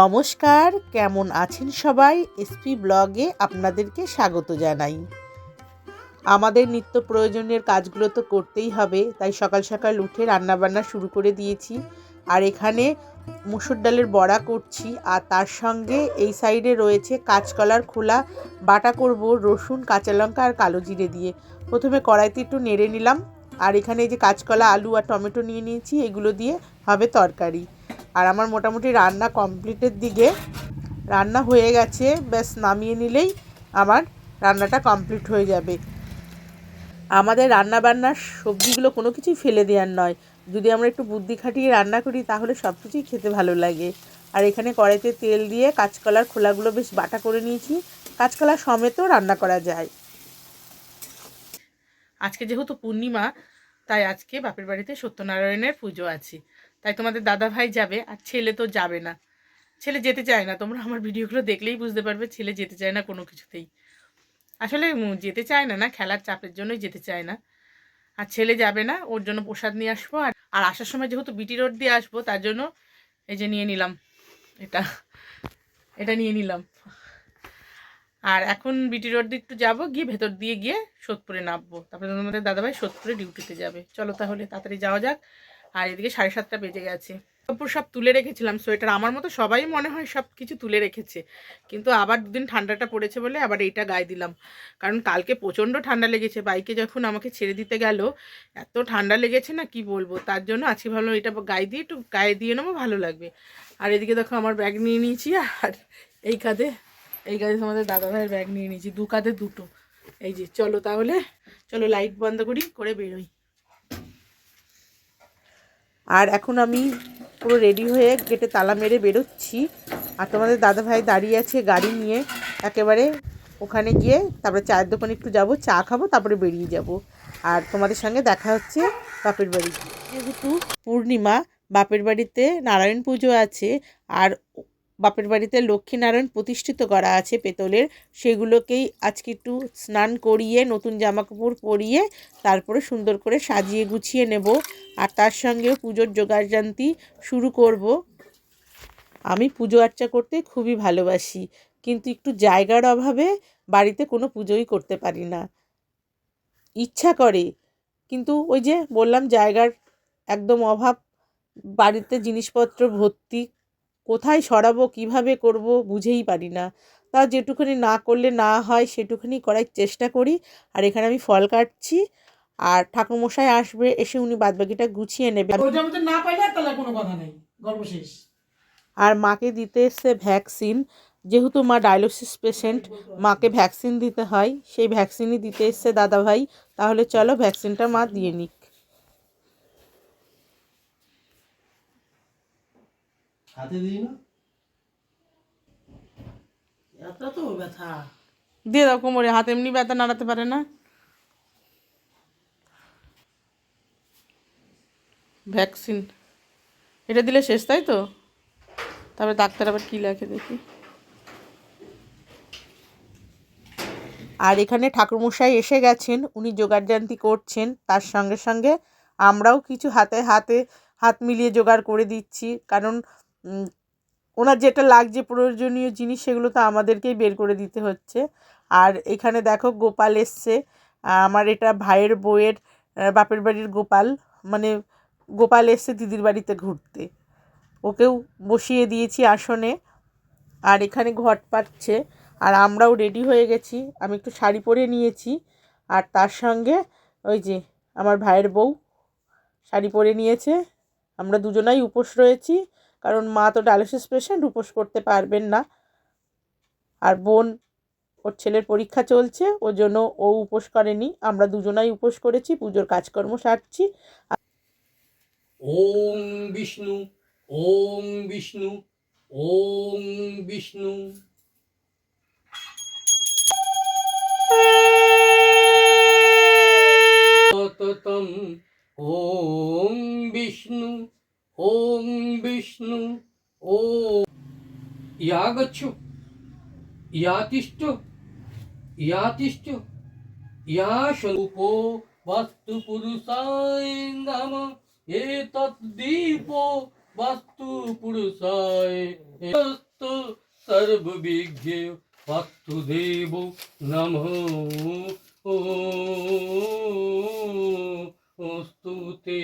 নমস্কার, কেমন আছেন সবাই? এসপি ব্লগে আপনাদেরকে স্বাগত জানাই। আমাদের নিত্য প্রয়োজনীয় কাজগুলো তো করতেই হবে, তাই সকাল সকাল উঠে রান্নাবান্না শুরু করে দিয়েছি। আর এখানে মুসুর ডালের বড়া করছি, আর তার সঙ্গে এই সাইডে রয়েছে কাঁচকলার খোলা বাটা করব রসুন, কাঁচা লঙ্কা আর কালো জিরে দিয়ে। প্রথমে কড়াইতে একটু নেড়ে নিলাম, আর এখানে এই যে কাঁচকলা, আলু আর টমেটো নিয়ে নিয়েছি, এগুলো দিয়ে হবে তরকারি। আর আমার মোটামুটি রান্না কমপ্লিটের দিকে, রান্না হয়ে গেছে, ব্যাস নামিয়ে নিলেই আমার রান্নাটা কমপ্লিট হয়ে যাবে। আমাদের রান্নাবান্নার সবজিগুলো কোনো কিছুই ফেলে দেওয়ার নয়, যদি আমরা একটু বুদ্ধি খাটিয়ে রান্না করি তাহলে সব কিছুই খেতে ভালো লাগে। আর এখানে কড়াইতে তেল দিয়ে কাঁচকলার খোলাগুলো বেশ বাটা করে নিয়েছি, কাঁচকলা সমেতও রান্না করা যায়। আজকে যেহেতু পূর্ণিমা, তাই আজকে বাপের বাড়িতে সত্যনারায়ণের পুজো আছে, তাই তোমাদের দাদা ভাই যাবে, আর ছেলে তো যাবে না, ছেলে যেতে চায় না। তোমরা আমার ভিডিওগুলো দেখলেই বুঝতে পারবে ছেলে যেতে চায় না কোনো কিছুতেই। আসলে যেতে চায় না, খেলার চাপের জন্যই যেতে চায় না। আর ছেলে যাবে না, ওর জন্য প্রসাদ নিয়ে আসবো। আর আসার সময় যেহেতু বিটি রোড দিয়ে আসবো, তার জন্য এই যে নিয়ে নিলাম, এটা এটা নিয়ে নিলাম। আর এখন বিটি রোড দিয়ে একটু যাবো, গিয়ে ভেতর দিয়ে গিয়ে সোদপুরে নামবো, তারপরে তোমাদের দাদাভাই সোদপুরে ডিউটিতে যাবে। চলো তাহলে তাড়াতাড়ি যাওয়া যাক। আর এদিকে 7:30 বেজে গেছে। কাপড় সব তুলে রেখেছিলাম, সোয়েটার, আমার মতো সবাই মনে হয় সব কিছু তুলে রেখেছে, কিন্তু আবার দুদিন ঠান্ডাটা পড়েছে বলে আবার এইটা গায়ে দিলাম। কারণ কালকে প্রচণ্ড ঠান্ডা লেগেছে, বাইকে যখন আমাকে ছেড়ে দিতে গেল এত ঠান্ডা লেগেছে না কি বলবো। তার জন্য আজকে ভালো এটা গায়ে দিয়ে একটু গায়ে দিয়ে নেবো, ভালো লাগবে। আর এদিকে দেখো আমার ব্যাগ নিয়ে নিয়েছি, আর এই কাঁধে তোমাদের দাদাভাইয়ের ব্যাগ নিয়ে নিয়েছি, দু কাঁধে দুটো। এই যে চলো তাহলে, চলো লাইট বন্ধ করে বেরোই। আর এখন আমি পুরো রেডি হয়ে গেটে তালা মেরে বেরোচ্ছি, আর তোমাদের দাদাভাই দাঁড়িয়ে আছে গাড়ি নিয়ে একেবারে ওখানে গিয়ে, তারপরে চায়ের দোকানে একটু যাব, চা খাবো, তারপরে বেরিয়ে যাব। আর তোমাদের সঙ্গে দেখা হচ্ছে বাপের বাড়ি। যেহেতু পূর্ণিমা, বাপের বাড়িতে নারায়ণ পুজো আছে, আর বাপের বাড়িতে লক্ষ্মীনারায়ণ প্রতিষ্ঠিত করা আছে পেতলের, সেগুলোকেই আজকে একটু স্নান করিয়ে নতুন জামাকাপড় পরিয়ে তারপরে সুন্দর করে সাজিয়ে গুছিয়ে নেব। আর তার সঙ্গেও পুজোর জোগাড়যন্ত্র শুরু করব। আমি পুজো আর্চা করতে খুবই ভালোবাসি, কিন্তু একটু জায়গার অভাবে বাড়িতে কোনো পুজোই করতে পারি না। ইচ্ছা করে, কিন্তু ওই যে বললাম জায়গার একদম অভাব, বাড়িতে জিনিসপত্র ভর্তি, কোথায় সরাবো কিভাবে করব বুঝেই পারি না। তা যেটুখানি না করলে না হয় সেটুখানি করার চেষ্টা করি। আর এখানে আমি ফল কাটছি, আর ঠাকুরমশাই আসবে, এসে উনি বাদবাকিটা গুছিয়ে নেবে। আর মাকে দিতে এসছে ভ্যাকসিন, যেহেতু মা ডায়ালিসিস পেশেন্ট, মাকে ভ্যাকসিন দিতে হয়, সেই ভ্যাকসিনই দিতে এসছে দাদাভাই। তাহলে চলো ভ্যাকসিনটা মা দিয়ে নিক। হাতে দিই না, এত তো ব্যথা। দিয়ে দাও কোমরে, হাতে এমনি ব্যথা, নাড়াতে পারে না। ভ্যাকসিন এটা দিলে শেষ, তাই তো? তারপরে ডাক্তার আবার কী লেখে দেখি। আর এখানে ঠাকুরমশাই এসে গেছেন, উনি জোগাড়যন্ত্র করছেন, তার সঙ্গে সঙ্গে আমরাও কিছু হাত মিলিয়ে জোগাড় করে দিচ্ছি। কারণ ওনার যেটা লাগছে প্রয়োজনীয় জিনিস, সেগুলো তো আমাদেরকেই বের করে দিতে হচ্ছে। আর এখানে দেখো গোপাল এসছে, আমার এটা ভাইয়ের বউয়ের বাপের বাড়ির গোপাল, মানে গোপাল এসছে দিদির বাড়িতে ঘুরতে, ওকেও বসিয়ে দিয়েছি আসনে। আর এখানে ঘট পাচ্ছে, আর আমরাও রেডি হয়ে গেছি। আমি একটু শাড়ি পরে নিয়েছি, আর তার সঙ্গে ওই যে আমার ভাইয়ের বউ শাড়ি পরে নিয়েছে। আমরা দুজনাই উপোস রয়েছি, কারণ মা তো ডায়ালিসিস পেশেন্ট, উপোস করতে পারবেন না। আর বোন, ওর ছেলের পরীক্ষা চলছে, ওর জন্য ও উপোস করেনি, আমরা দুজনাই উপোস করেছি, পুজোর কাজকর্ম সারছি। ওম বিষ্ণু, ওম বিষ্ণু, ওম বিষ্ণু। সততম ওম বিষ্ণু, ওম বিষ্ণু, ওম। ইয়া গচ্ছো, ইয়া তিষ্ঠো, ইয়া তিষ্ঠো, ইয়া স্বরূপো বাস্তু পুরুষায় নমঃ। এতদ্দীপো वास्तु पुरुषाय अस्तु सर्वविज्ञ वास्तुदेवो नमः स्तुते।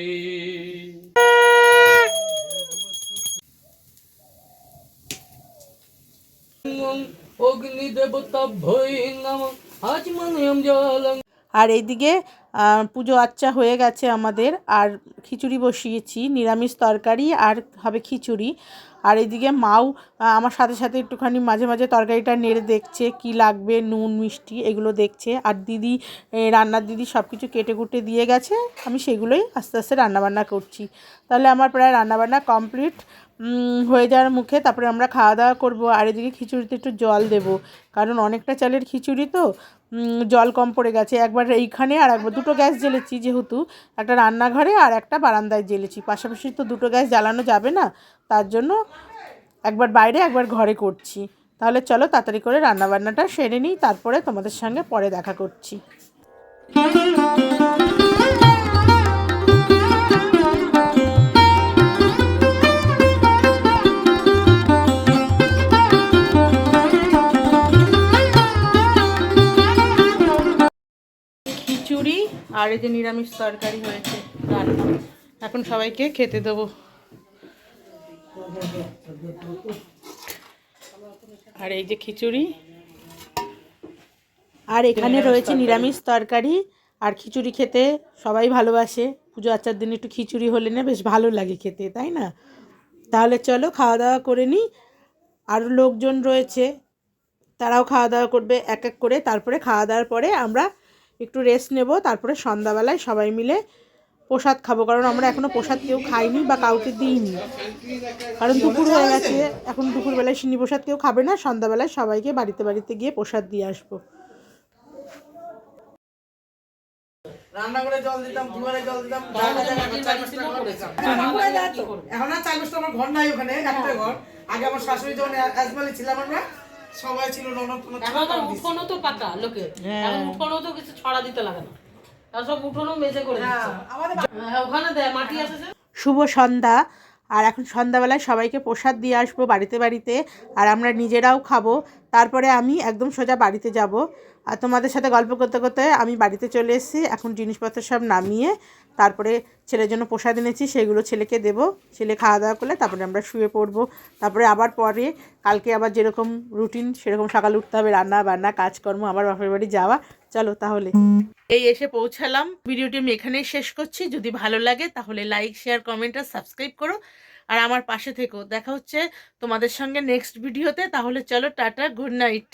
অগ্নিদেবতাভ্যৈ নমঃ আচমনয়ং জলং। আর এইদিকে পুজো আচ্চা হয়ে গেছে আমাদের, আর খিচুড়ি বসিয়েছি, নিরামিষ তরকারি আর হবে খিচুড়ি। আর এইদিকে মাও আমার সাথে সাথে একটুখানি মাঝে মাঝে তরকারিটা নেড়ে দেখছে কি লাগবে, নুন মিষ্টি এগুলো দেখছে। আর দিদি, রান্নার দিদি সব কিছু কেটে কুটে দিয়ে গেছে, আমি সেগুলোই আস্তে আস্তে রান্নাবান্না করছি। তাহলে আমার প্রায় রান্নাবান্না কমপ্লিট হয়ে যাওয়ার মুখে, তারপরে আমরা খাওয়া দাওয়া করবো। আর এদিকে খিচুড়িতে একটু জল দেব, কারণ অনেকটা চালের খিচুড়ি তো জল কম পড়ে গেছে। একবার এইখানে আর একবার দুটো গ্যাস জ্বেলেছি, যেহেতু একটা রান্নাঘরে আর একটা বারান্দায় জ্বেলেছি, পাশাপাশি তো দুটো গ্যাস জ্বালানো যাবে না, তার জন্য একবার বাইরে একবার ঘরে করছি। তাহলে চলো তাড়াতাড়ি করে রান্নাবান্নাটা সেরে নিই, তারপরে তোমাদের সঙ্গে পরে দেখা করছি। খিচুড়ি আর এই যে নিরামিষ তরকারি হয়েছে রান্না, এখন সবাইকে খেতে দেবো। আর এই যে খিচুড়ি, আর এখানে রয়েছে নিরামিষ তরকারি আর খিচুড়ি। খেতে সবাই ভালোবাসে, পুজো আচ্চার দিন একটু খিচুড়ি হলে না বেশ ভালো লাগে খেতে, তাই না? তাহলে চলো খাওয়া দাওয়া করে নিই। আরও লোকজন রয়েছে, তারাও খাওয়া দাওয়া করবে এক এক করে। তারপরে খাওয়া দাওয়ার পরে আমরা একটু রেস্ট নেব, তারপরে সন্ধ্যাবেলায় সবাই মিলে প্রসাদ খাবো, কারণ আমরা এখনও প্রসাদ কেউ খাইনি বা কাউকে দিইনি, কারণ দুপুর হয়ে গেছে। এখন দুপুরবেলায় সিন্নি প্রসাদ কেউ খাবে না, সন্ধ্যাবেলায় সবাইকে বাড়িতে বাড়িতে গিয়ে প্রসাদ দিয়ে আসবো। রান্না করে জল দিতাম, দুয়ারে জল দিতাম, এখন আর 4 বছর আমার ঘর নাই ওখানে, একটা ঘর। আগে আমার শাশুড়ি যখন আজমালি ছিলাম আমরা সবাই ছিল, ননদ উঠোনও তো পাকা লোকে, এখন উঠোনও তো কিছু ছড়া দিতে লাগে না, আর সব উঠোনও মেঝে করে দিচ্ছে। ওখানে দেয় মাটি আছে। শুভ সন্ধ্যা। আর এখন সন্ধ্যাবেলায় সবাইকে প্রসাদ দিয়ে আসবো বাড়িতে বাড়িতে, আর আমরা নিজেরাও খাবো। তারপরে আমি একদম সোজা বাড়িতে যাব। আর তোমাদের সাথে গল্প করতে করতে আমি বাড়িতে চলে এসেছি। এখন জিনিসপত্র সব নামিয়ে তারপরে ছেলের জন্য প্রসাদ এনেছি, সেগুলো ছেলেকে দেব। ছেলে খাওয়া দাওয়া করলে তারপরে আমরা শুয়ে পড়বো। তারপরে আবার পরে কালকে আবার যেরকম রুটিন সেরকম সকালে উঠতে হবে, রান্না বান্না কাজকর্ম, আবার বাপের বাড়ি যাওয়া। চলো তাহলে, এই এসে পৌঁছালাম। ভিডিওটি আমি এখানেই শেষ করছি। যদি ভালো লাগে তাহলে লাইক, শেয়ার, কমেন্ট আর সাবস্ক্রাইব করো, আর আমার পাশে থেকো। দেখা হচ্ছে তোমাদের সঙ্গে নেক্সট ভিডিওতে। তাহলে চলো টাটা, গুড নাইট।